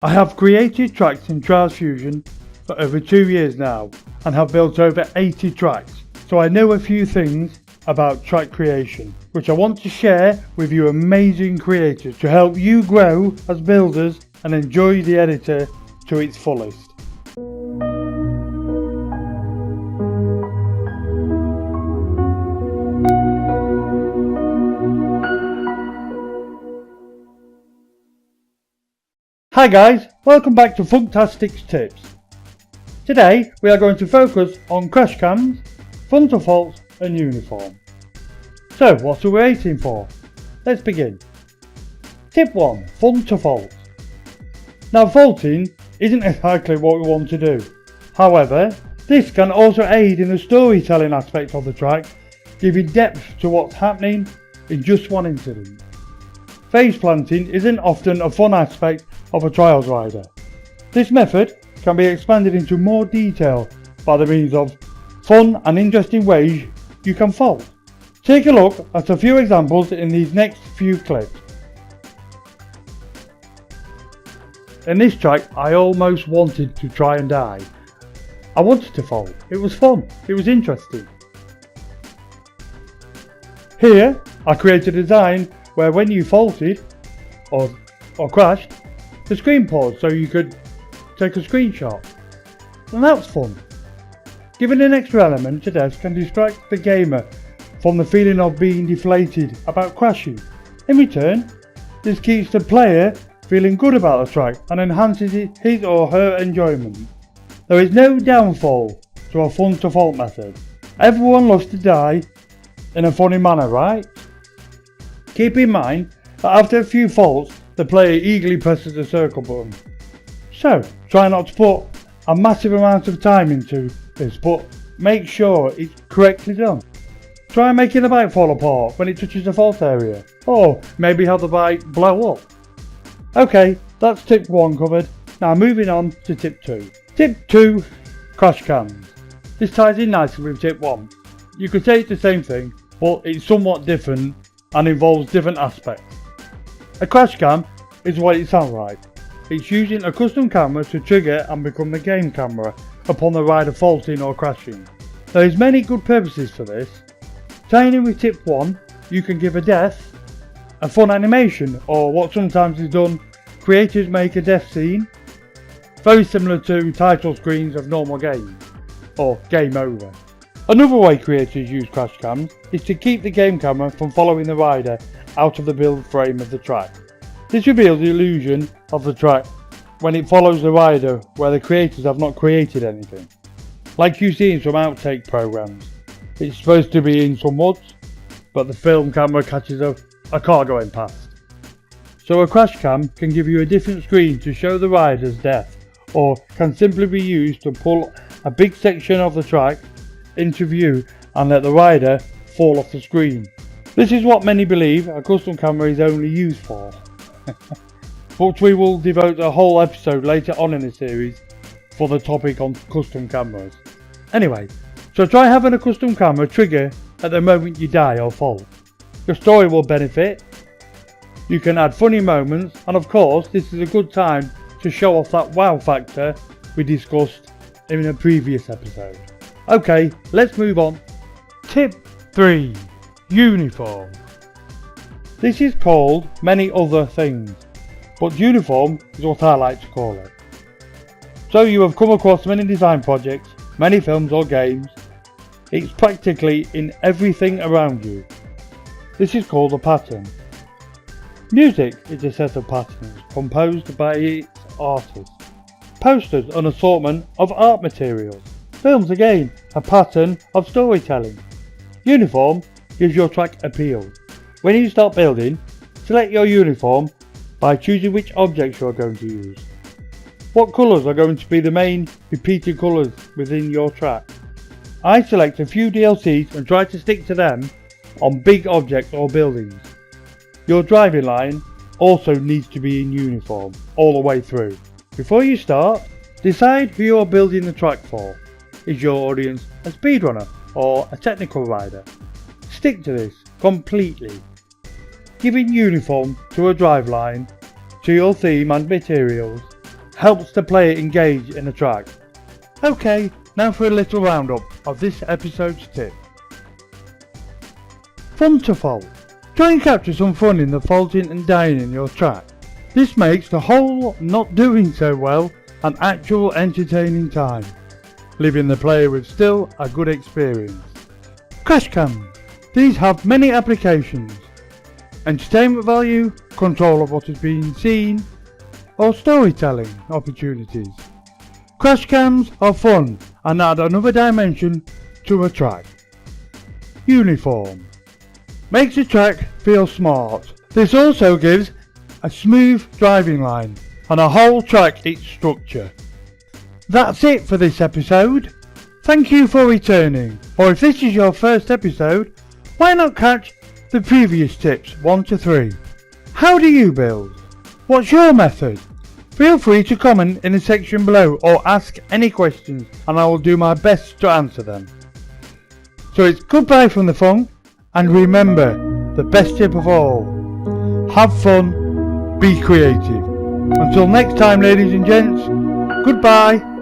I have created tracks in Trials Fusion for over 2 years now and have built over 80 tracks, so I know a few things about track creation, which I want to share with you amazing creators to help you grow as builders and enjoy the editor to its fullest. Hi guys, welcome back to Funktastic's Tips. Today we are going to focus on crash cams, fun to fault and uniform. So what are we waiting for? Let's begin. Tip 1. Fun to fault. Now faulting isn't exactly what we want to do. However, this can also aid in the storytelling aspect of the track, giving depth to what's happening in just one incident. Phase planting isn't often a fun aspect of a trials rider. This method can be expanded into more detail by the means of fun and interesting ways you can fault. Take a look at a few examples in these next few clips. In this track I almost wanted to try and die. I wanted to fault. It was fun. It was interesting. Here I created a design where when you faulted or crashed, the screen paused so you could take a screenshot. And that's fun. Giving an extra element to death can distract the gamer from the feeling of being deflated about crashing. In return, this keeps the player feeling good about the track and enhances his or her enjoyment. There is no downfall to a fun to fault method. Everyone loves to die in a funny manner, right? Keep in mind that after a few faults, the player eagerly presses the circle button. So, try not to put a massive amount of time into this, but make sure it's correctly done. Try making the bike fall apart when it touches the fault area, or maybe have the bike blow up. Okay, that's tip 1 covered. Now moving on to tip 2. Tip 2, crash cams. This ties in nicely with tip 1. You could say it's the same thing, but it's somewhat different and involves different aspects. A crash cam is what it sounds like. It's using a custom camera to trigger and become the game camera upon the rider faulting or crashing. There is many good purposes for this. Tying in with tip 1, you can give a death, a fun animation, or what sometimes is done, creators make a death scene, very similar to title screens of normal games, or game over. Another way creators use crash cams is to keep the game camera from following the rider out of the build frame of the track. This reveals the illusion of the track when it follows the rider where the creators have not created anything. Like you see in some outtake programs, it's supposed to be in some woods, but the film camera catches a car going past. So a crash cam can give you a different screen to show the rider's death, or can simply be used to pull a big section of the track into view and let the rider fall off the screen. This is what many believe a custom camera is only used for. But we will devote a whole episode later on in the series for the topic on custom cameras. Anyway, so try having a custom camera trigger at the moment you die or fault. Your story will benefit, you can add funny moments, and of course this is a good time to show off that wow factor we discussed in a previous episode. Okay, let's move on. Tip 3. Uniform. This is called many other things, but uniform is what I like to call it. So you have come across many design projects, many films or games. It's practically in everything around you. This is called a pattern. Music is a set of patterns composed by its artists. Posters, an assortment of art materials. Films again, a pattern of storytelling. Uniform gives your track appeal. When you start building, select your uniform by choosing which objects you are going to use. What colours are going to be the main repeated colours within your track. I select a few DLCs and try to stick to them on big objects or buildings. Your driving line also needs to be in uniform all the way through. Before you start, decide who you are building the track for. Is your audience a speedrunner or a technical rider? Stick to this completely. Giving uniform to a driveline, to your theme and materials, helps the player engage in a track. Okay, now for a little roundup of this episode's tip. Fun to fault. Try and capture some fun in the faulting and dying in your track. This makes the whole not doing so well an actual entertaining time, leaving the player with still a good experience. Crash cams. These have many applications. Entertainment value, control of what is being seen, or storytelling opportunities. Crash cams are fun and add another dimension to a track. Uniform. Makes the track feel smart. This also gives a smooth driving line and a whole track its structure. That's it for this episode. Thank you for returning, or if this is your first episode, why not catch the previous tips 1 to 3. How do you build? What's your method? Feel free to comment in the section below or ask any questions and I will do my best to answer them. So it's goodbye from the funk, and remember the best tip of all: have fun, be creative. Until next time, ladies and gents, goodbye.